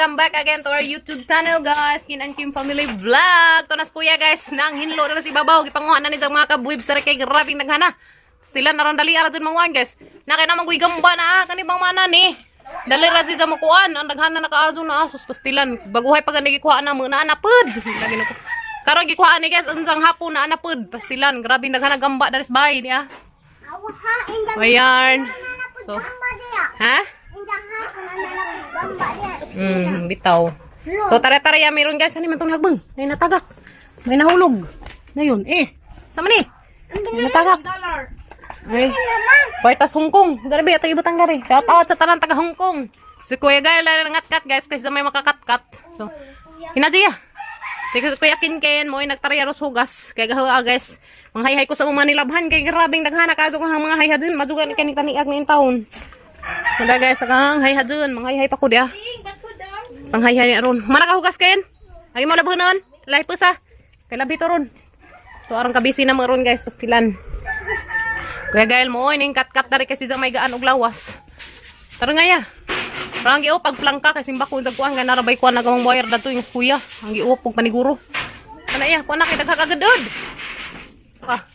welcome back again to our YouTube channel guys, Kin and Kim Family Vlog. To nas kuya guys, nang hinlo na si babaw, gipanguha na ni sa mga kabwibs dari kay grabing naghana. Stilan na ron dali ara dyan manguhan guys. Nakay naman kuy gamba na kani bang mana ni. Dali ra si sa mukuan, ang naghana nakaazo na asos pastilan. Baguhay pag gikuha na mo na anapod. Lagi na ko. Karon gikuha ni guys unsang hapon na anapod pastilan. Grabing naghana gamba dari sa bahay niya. Ayan. So, ha? Bitaw. So tara-tara ya meron guys, ani man tong hagbang. May natagak. May nahulog. Ngayon, sama ni. May natagak. Ay. Partas Hong Kong. Grabe ato ibutang gari. Shout out sa tanan taga Hong Kong. Si Kuya Gay la ngat-kat guys kasi may makakat-kat. So, hinaji ya. Sige Kuya Kin mo ay nagtarya ros hugas. Kay gahawa guys. Mga hayhay ko sa mga nilabhan kay grabing daghana kaso ko mga hayhay din madugan ni kanita niag ni taon. So da guys, akang hayhay dun, mga hayhay pa ko dia. Pang hayhay ni aron. Mana ka hugas ken? Agi mo labunon. Lahi pusa. Kay labi to ron. So arang kabisi na mo ron guys, pastilan. Kuya Gael mo oy ning kat-kat dari kasi sa may gaan og lawas. Tara nga ya. Parang giupag plangka kasi bakon sa kuan kay narabay kuan nagamang wire dato yung kuya. Ang giupog paniguro. Kana ya, kuan na kay daghagadod.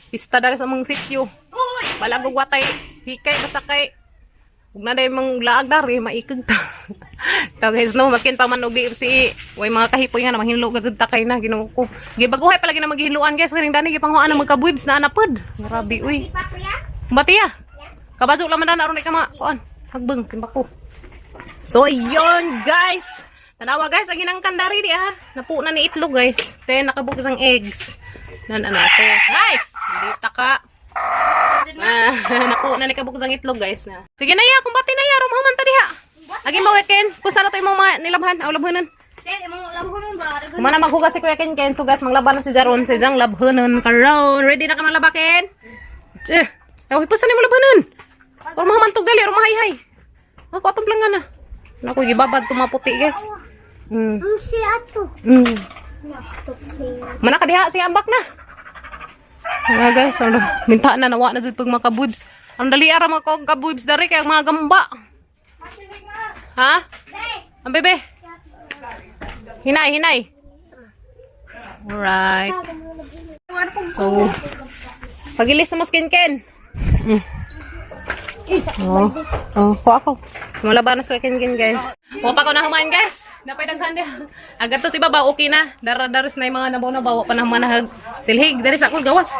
Pista dari sa mga sityo. Balagog watay hikay basta kay ug na day mang laag dari maikig ta. Taw guys no makin pa man og si way mga kahipoy nga na manghinlo gagud ta kay na Ginoo ko. Gibaguhay palagi na maghiluan guys kaning dani gipanghuan na magkabwibs na anapod. Grabe uy. Batiya. Kabaso lang man na aron ka ma kuan. Hagbeng timbako. So ayun guys. Tanawa guys ang hinangkan dari di Napu na ni itlog guys. Then nakabuk isang eggs. Nan ano ito. Hay! Hindi taka. Naku, nanikabuk isang itlog guys na. Sige na ya, kumbati na ya, rumaman ta diha. Agi mo Ken, kung sana to imong nilabhan, aw labhanon. Ken, imong labhanon ba? Kumana maghugas si Kuya Ken so guys, manglaban na si Jaron, si Jang labhanon karon. Ready na ka manglaba Ken? Aw, ipasan mo labhanon. Or mahamantog dali, rumahayhay. Ako atong planggan na. Naku, gibabad tumaputi guys. Si ato. Mana ka diha si ambak na. Nga guys, minta na nawa na dito pag mga kabwibs. Ang dali ara mga kabwibs dari kaya mga gamba. Ha? Ang bebe. Hinay. Alright. So, pagilis na mo skin Ken. Ko ako. Malaba na sa Ken guys. Wa pa ko na human guys. Napay daghan dia. Agad to si baba okay na. Dara-daros na yung mga nabaw pa na manahag silhig dari sa akong gawas.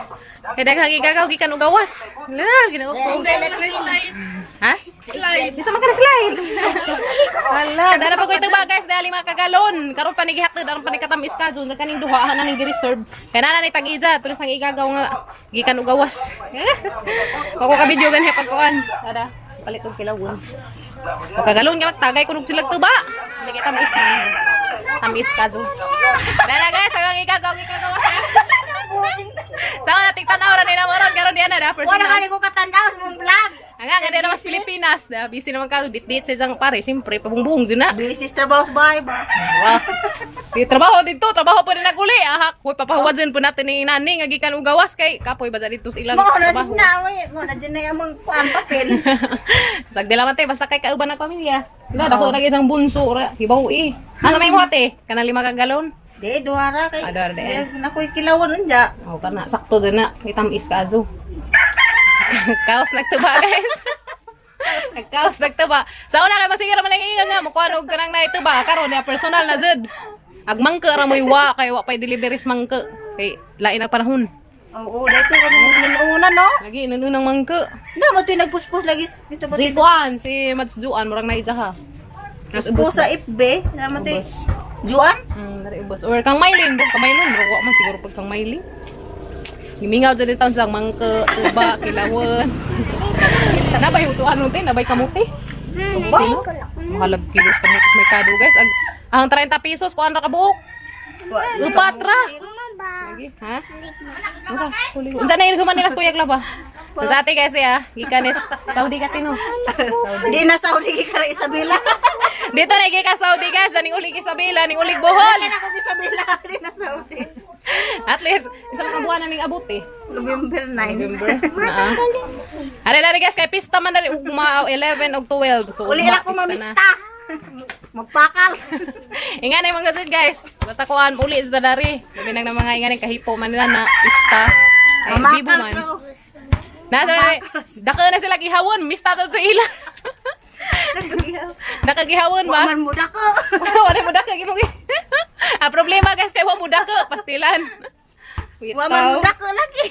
Kay daghang igagaw gikan og gawas. La, Ginoo ko. Ha? Slide. Bisa man ka slide. Hala, dara pa ko ituba guys, dali makagalon. Karon pa ni gihatod aron pa ni katamis ka jud kaning duha na ni reserve. Kay nana ni tag-ija tulos ang igagaw nga gikan og gawas. Ako ka video ganhe pagkuan. Ada palit og kilawon. Pagkagalon nga magtagay kunog sila tuba. Hindi kita tamis ka jud. Dara guys, ang igagaw gawas. Sama na tingtanaw ra nila moron karon diyan na first. Wala ka ni ko katanaw mong vlog. Nga din naman sa Pilipinas, busy naman ka, dit-dit sa isang pare, siyempre, pabungbong dyan na. Busy trabaho sa bahay ba? Wow. Si trabaho dito, trabaho po din naguli. Hoy, papahuwad dyan po natin ni nani, ngagikan ugawas kay, kapoy ba dito sa ilang trabaho. Mo na din na yung mga kuan papel. Sagdi laman tayo, basta kay kauban ng pamilya. Dako na isang bunso, hibaw Ano may mo ate? Kanang 5 kagalon? Di, duwara kay. Ador de. Nakoy kilawan unja. O kana, sakto din na, itamis ka azo. Kaos nagtuba guys. Nagkaos nagtuba. Sa una kay masigara man ang nga mo kuan og kanang naituba karon ya personal na jud. Agmangke ra moy wa kay wa pay deliveries mangke. Kay lain ang panahon. Oo, dito kami una no. Lagi nanunang mangke. Na mo tuy nagpuspos lagi sa Si kuan si Mats Juan murag na ijaha. Nas ubos sa FB, na mo tuy Juan. Dari ubos. Or kang Maylin, kamaylon bro wa man siguro pag kang Maylin. Gimingaw dyan dito sa mangke, tuba, kilawon. Nabay hutuan nun tayo, nabay kamuti. Tuba, mahalag kilos kamutis may kado guys. Ang 30 pesos, kuhaan na kabuok. Upatra. Lagi, ha? Unsa na yun guman nila sa kuyag laba? Sa ate guys ya, gikanis. Saudi ka tino. Di na Saudi ka ra Isabela. Dito na gika Saudi guys, ning ulig Isabela, ning ulig Bohol. Ako Isabela, di na Saudi. At least, isang mga buwan na ning abot November 9. November. Ari guys, kay pista man dali ug mga 11 ug 12. So uli ra ko mamista. Magpakals. Ingan na mga gasod guys. Basta kuan uli sa dari. Labi nang mga ingan kahipo man nila na ista. Ay bibo Mamakals man. raw. Nasa daka na sila gihawon, mista to ila. Nakagihawon ba? Waman mo dako. Wala mo daka gimo. Ah problema guys kay wa mo daka pastilan. Waman mo dako lagi.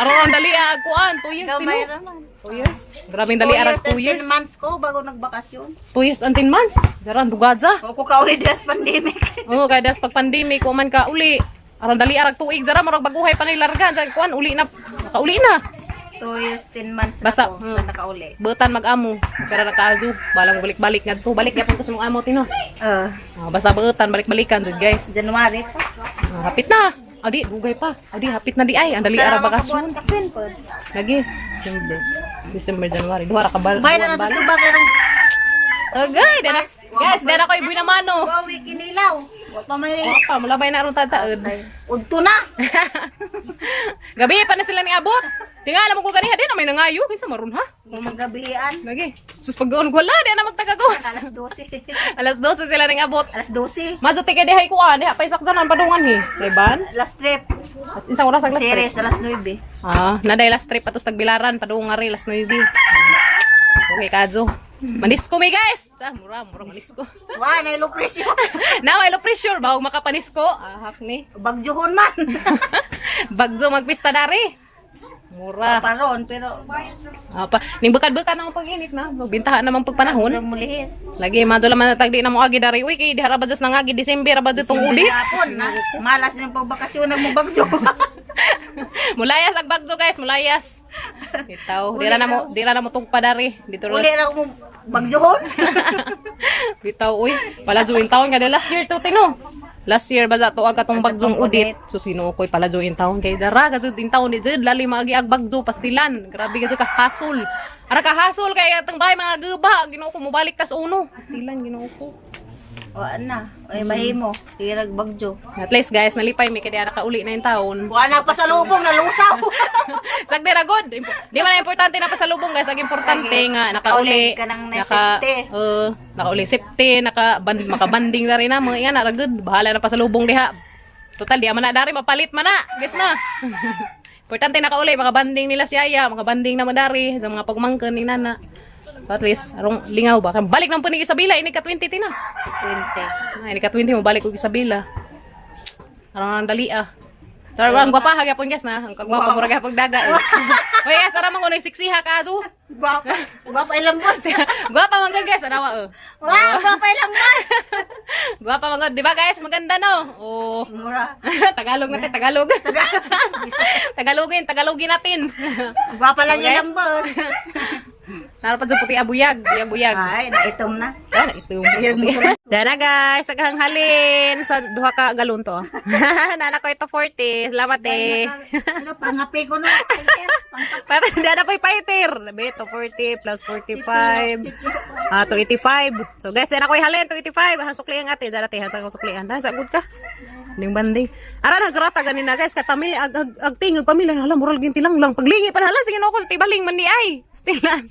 Aron dali kuan 2 years. Gamay sino? raman. 2 years. Grabing dali arag 2 years. 10 months ko bago nagbakasyon. 2 years and 10 months. Jaran dugadza. O ko kauli das pandemic. Oo, kaya das pag pandemic ko man ka uli. Aron dali arag tuig jara murag baguhay pa nilarga. Sa kuan uli na. Nakauli na. 2 years, 10 months Basta, na ako nakauli. Butan mag-amo. Pero nakazu. Balang balik-balik nga to. Balik yapon ko sa mga amo tino. Basta butan balik-balikan jud guys. January pa. Hapit na. Adi, dugay pa. Adi, hapit na di ay. Ang dali ara bakasyon. Kapin po. Lagi. December, January. Duha ra ka bal. Bay na natutubag karong Okay, guys, dara ko ibuy na mano. bawi kinilaw. Wa pa may Pa, mulabay na aron tataod. udto na. Gabi pa na sila ni abot. Tingala mo ko ganiha din na may nangayo kinsa maron ha. Magabihan. Lagi. Sus paggoon wala di na magtagagawas. Alas 12. Alas 12 sila ning abot. Alas 12. Majo tika dihay ko diha pa isakdanan padungan hi. Leban. Last trip. As insang oras ang last trip. Series alas 9. Naday last trip atos tagbilaran padungan ri last 9. Okay, kadzo. Manisko mi guys. Mura manisko. Wa na low pressure. Now I low pressure bawag makapanisko. Hak ni. Bagjuhon man. Bagzo magpista dari. Mura. Paron pero Ning bukad-bukad na pag-init na. Bintahan naman pagpanahon. nang mulihis. Lagi madyo laman natagdi na mo agi dari. Uy kay dihara ba just nangagi December ba tong udit. Hapon na. Malas ng pagbakasyon nang mubagjo. Mulayas ag bagzo guys, mulayas. Bitaw, dira na mo tugpa dari. Dito Uli ra ko bagjuhon. Bitaw uy, pala juin taon kada last year to tino. Last year ba to ag atong bagyong udit. So sino koy pala juin taon kay dara ga jud taon ni jud lali maagi ag bagyo pastilan. Grabe ga jud ka hasol. Ara ka hasol kay atong bahay mga guba, Ginoo ko mobalik kas uno. Pastilan Ginoo ko. Wa na. Ay mahimo. Tirag bagjo. At least guys, nalipay mi kay nakauli na yung taon. Wa na pa sa lubong na lusaw. Sagdi ra good. Di man importante na pasalubong guys, ang importante nga nakauli. Nakauli ka nang Nakauli safety, makabanding na rin na mga yan, ra good. Bahala na pasalubong diha. Total di man na dari mapalit man na. Guys na. Importante nakauli, makabanding nila si Aya, makabanding na madari sa mga pagmangkin ni nana. So at least, arong lingaw ba? Balik ng punig Isabela, ini ka 20 tina. 20. Ini ka 20 mo balik og Isabela. Arong ang dali ah. Pero ang gwapa hagyapon guys na, ang kagwapa mo ra gyapon daga. Oy guys, ara man unoy siksiha ka ato. Gwapa. Gwapa ilang boss. Gwapa man gud guys, anawa Wow, gwapa ilang boss. Gwapa man gud, di ba guys? Maganda no. Oh. Mura. Tagalog natin, Tagalog. Tagalogin natin. Gwapa lang ilang boss. Narapan sa puti abuyag, buyag. Ay, naitom na. Ito. Dana guys, agang halin sa duha ka galon to. Nana ko ito 40. Salamat eh. Ano, pangapi ko na. Para dana ko ipaiter. Ito 40 plus 45. To 85. So guys, dana ko halin to 85. Han suklian ate, dana te han sa suklian. Dan sa good ka. Ning banding. Ara nagrata ganina guys, kay pamilya ag tingog pamilya hala moral ginti lang paglingi pa hala sige no ko tibaling man ni ay. Stilan.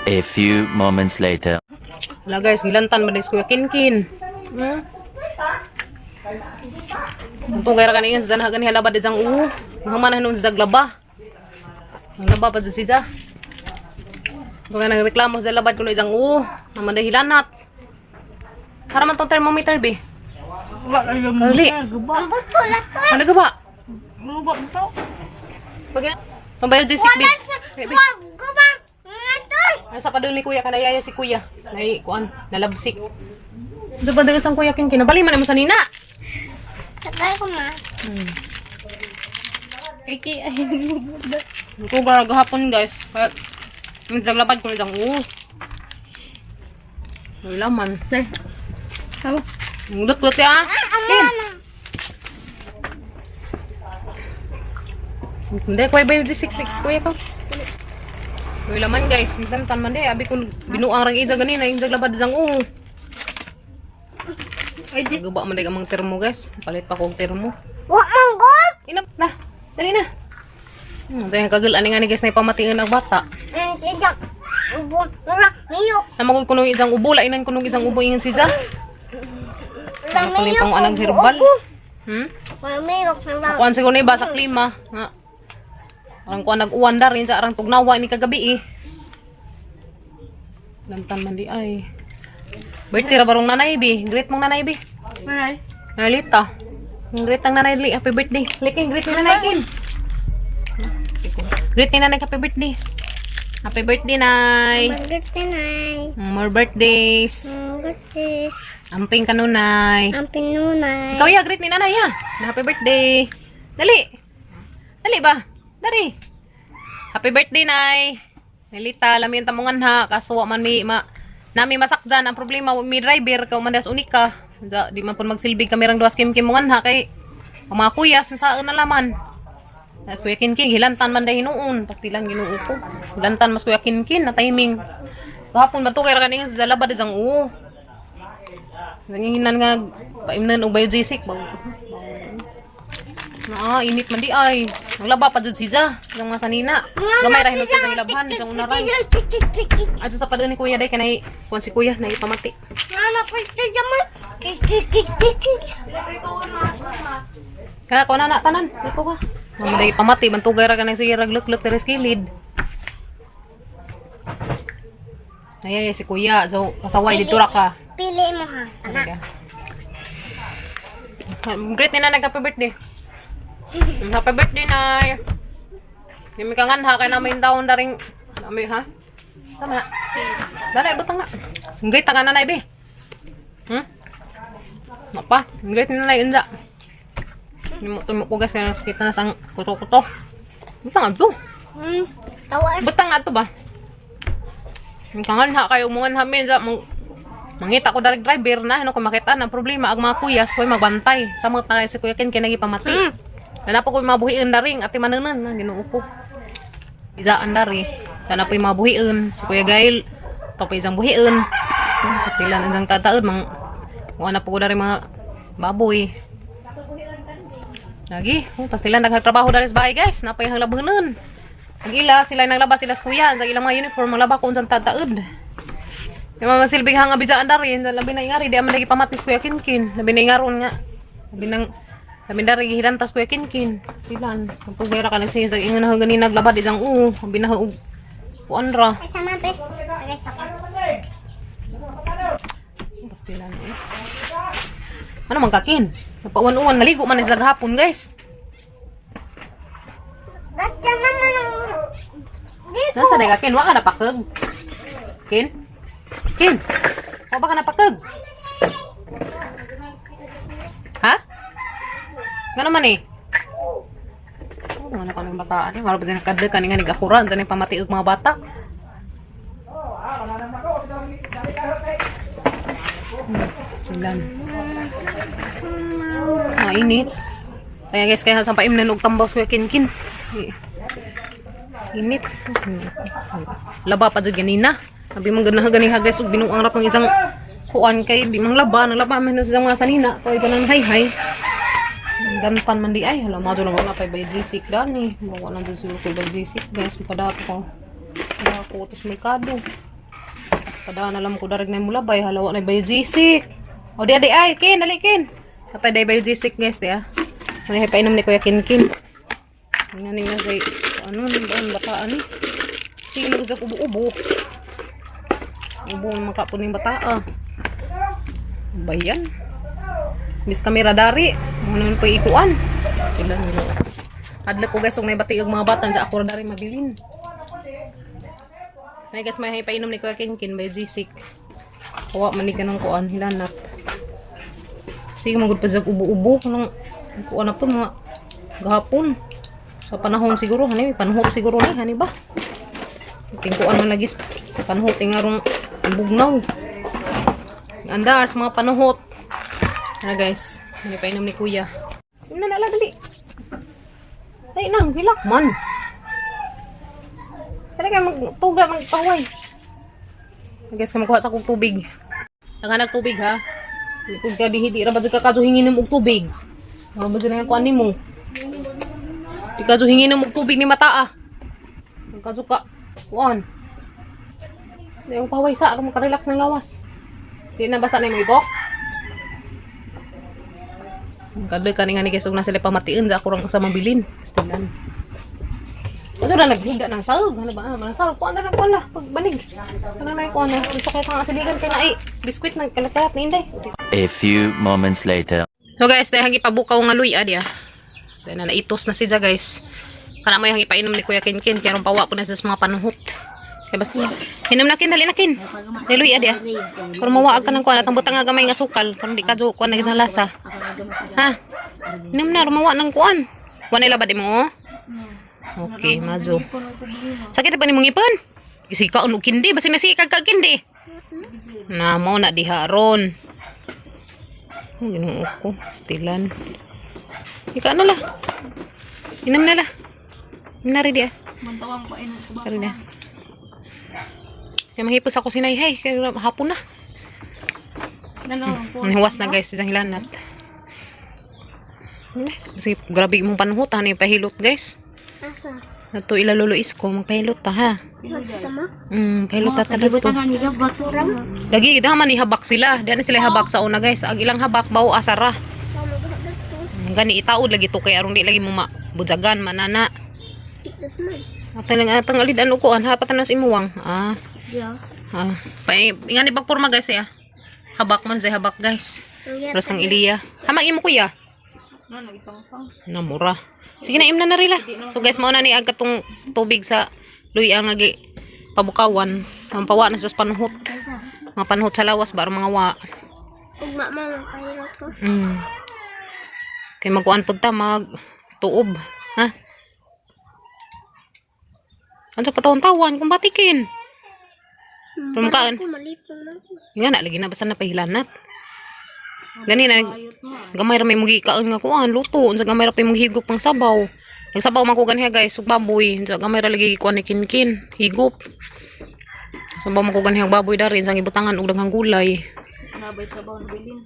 A few moments later. Wala guys, gilantan man is Kuya Kinkin. Kung kaya kanin sa zanahagan ni halaba de jang Mahaman nun zaglaba. Ang laba pa si ja. Kung kaya nagreklamo sa labad kuno jang naman dahilanat. Para man tong thermometer be. Uli. Ano gaba? Pag Pambayo dyan si Big. Ay, sa padul ni Kuya, kanayaya si Kuya. Nay, kuan, nalabsik. Ito ba dagas ang Kuya King? Kinabali man mo sa nina. Sakay ko na. Iki, ay, ito ba gahapon guys. Kaya, naglapad ko na dyan. May laman. Tama. Ngudot-gut ya. Kin. Hindi, Kuya ba yung siksik? Kuya ko. May laman guys. Tantan man de. Abi ko binuang rang iza ganina. Yung zaglabad dyan. Nagaba man de ang mga termo guys. Palit pa kong termo. Wak manggol! Inap na. Dali na. So yung kagul. Ani nga ni guys na ipamatingan ang bata. Tijak. Wala. Niyok. Namakul ko nung isang ubo. Lainan ko nung isang ubo. Ingan si Zah. Sa pang anang herbal. Kuan siguro na iba sa klima. Ha? Ang kuan nag-uwan da rin sa arang tugnawa ni kagabi eh. Lantan man di ay. Birthday ra barong nanay bi. Greet mong nanay bi. Manay. Nalita. Greet ang nanay li. Happy birthday. Likin, greet ni nanay kin. Greet ni nanay happy birthday. Happy birthday, Nay. More birthdays. Amping kanunay. Ikaw ya, greet ni nanay ya. Na happy birthday. Dali. Dali ba? Dari. Happy birthday, Nay. Nalita, lami yung tamungan ha. Kasuwa man nami masakjan. Ang problema, mi driver, ka umandas unika. Di man po magsilbig kami rang duwas kim-kimungan ha. Kay, ang mga kuya, saan na laman. Mas kuya kinkin, hilantan man dahil noon. Pasti lang ginuupo. Hilantan mas kuya kinkin na timing. Kahapon ba ito kaya kaning sa labad isang uo. Nangihinan nga, paimnan o biogesic. Init man di ay. Naglaba pa dyan siya. Yung mga sanina. Gamay rahin sa isang labhan. Isang unaray. At sa padaan ni kuya day, kanay, kuwan si kuya, na ipamati. Kaya ko na tanan. Dito ka. Mamuday pamati, bantugay ra ka nang sige ragluk-luk teres kilid. Ay, si kuya, so pasaway dito ra ka. Pili mo ha, anak. Great ni nanay, happy birthday. Happy birthday, Nay. Yung may kangan ha, kaya namin taon na rin. Ha? Tama na. Dali, butang na. Great ka nanay, be. Mapa, great ni nanay, unza. Tumukugas ka na sakit na sang kuto-kuto. Butang ato. Butang ato ba? Kangan ha kayo umungan hamin sa mangita ko direct driver na ano kung makita ng problema ang mga kuyas way magbantay. Samot na si Kuya Ken kinagi pamati. Sana po ko mabuhiin na ring ati mananan na Ginoo ko. Izaan dari. Sana po mabuhiin si Kuya Gail. Tapos isang buhiin. Sila nang tataod mang ana po ko dari mga baboy. Lagi, pastila nagtrabaho dari sa bahay guys. Napay hang labunan. Nagila sila naglaba sila sa kuya sa ilang mga uniform maglaba ko unsang tataod. Yung mga silbing hang abidjaan dari, labi na ingari di aman lagi pamatis Kuya Kinkin. Labi na ingaron nga. Labi dari hirantas Kuya Kinkin. Silan, pagpugera ka nagsiya sa ingon na ganin naglaba di jang labi na kuanra. Ay, sama pe. Pastilan eh. Ano mang kakin? Napauwan-uwan, naligo man sa hapon, guys. Ganda naman ang... Nasa na kakin? Wa ka napakag? Kin? Kin? Wa ba ka napakag? Ha? Gano'n man eh? Oh, ano ka ng bataan eh? Wala ba din nakadal ka nga nag-akuran? Ito na yung pamatiog mga bata. Pastilan. Mainit. Kaya guys, kaya sa paim na nagtambaw Kuya Kinkin. Init. Laba pa dyan ganina. Sabi mong ganahan ganiha guys, binuang ratong isang kuan kay di mang laba. Naglaba man sa mga sanina. Kaya ganang hay-hay. Ganpan man di ay. Hala, mado lang wala pa biogesic dani. Wala lang dyan sila kay biogesic guys. Padato ko. Padato ko ito sa merkado. Padaan alam ko darig na yung mulabay. Hala, wala na biogesic. O di ay, Kin, dali Kin. Kapag day biogesic guys, di ah. Manay painom ni Kuya Kinkin. Tingnan nga kay ano ang bataan ni. Sino sa ubo-ubo. Ubo ng mga kapuning bata ah. Bayan. Bis kamera dari, ano man po ikuan. Sila nila. Adla ko guys, kung naibati ang mga batan sa ako dari mabilin. Nay guys, may painom ni Kuya Kinkin biogesic. Kuha man ni kanang kuan hilanat. Sige magud pa sa ubo-ubo kanang kuan na po mga gahapon. Sa panahon siguro, hani, panahon siguro ni, hani ba? Tingkuan man lagi panahon tingarong bugnaw. Andar sa mga panahon. Ano guys, hindi pa inom ni Kuya. Inom na ala dali. Ay na, hilak man. Kaya kayo magtuga, magpaway. Guys, kamakuha sa kong tubig. Naghanag tubig ha. Kung ka di ra ba ka kaso hingin mo og tubig. Ano ba na kuan nimo? Di kaso hingin mo og tubig ni mata ah. Ang kaso ka kuan. Yung paway sa mo ka relax ng lawas. Di na basa na mo ibok. Kadli kani nga ni guys ug na sila pamatiin sa kurang sa mabilin. Stilan. Ito na naghiga ng sahog. Ano ba? Ano sahog? Kuha na pagbanig. Ano na kuha na. Gusto kayo sa kasiligan kay na biskwit ng kalat-kalat ni Inday. A few moments later. So guys, dahil hangi pabukaw nga luya dia. Dahil na naitos na siya guys. Kana mo yung hangi painom ni Kuya Kinkin. Kaya ron pawa po na sa mga panuhot. Kaya basta hinom na kin, dali na kin. Dahil luya dia. Kung mawaag ka ng kuha, natang butang nga gamay nga sukal. Kung di ka jo, kuha na gitang lasa. Ha? Hinom na, rumawa ng kuhan. Kuha na ilabad mo oh. Okay, majo. Sakit pa ni mong ipon? Isika unog kindi, basi nasikag ka kindi. Na mo na diha ron. Ginoo ko, stilan. Ika na la. Inam na la. Minari dia. Mantawang pa ino ko ba? Karo dia. Kaya mahipos ako sinay, hey, kaya hapon na. Nahuwas na guys, isang hilanat. Kasi grabe mong panuhot, ano yung pahilot guys. Asa? Ito ilaluluis ko, magpahilot ta ha. Tama? Pahilot ta talaga to. Lagi, daman ni habak sila. Diyan sila habak sa una guys. Ang ilang habak, bawo asara. Gani itaod lagi to kay aron di lagi mo mabudjagan manana. Atang alidan ko ha patanos imuwang. Ingani pagporma guys ya. Habak man sa habak guys. Terus kang Iliya. Hamag imo kuya. Namura. Sige na imna na rila. So guys mao na ni ag katong tubig sa luya nga gi pabukawan. Ang pawa na sa panuhot. Mga panuhot sa lawas ba mga wa. Ug mama kahirot ko. Kay magkuan pud ta mag tuob, ha? Ansa patawon-tawon kung batikin. Pumkaan. Malipong man. Nga na lagi na basta napahilanat. Gani na gamay ra may mugi kaon nga kuan luto, unsa gamay ra pay mong higop pang sabaw. Nagsabaw man ko ganiha guys, ug baboy, unsa gamay ra lagi kuan ni kinkin, higop. Sabaw man ko ganiha baboy darin sang ibutangan og daghang gulay. Nabay sa bawon bilin.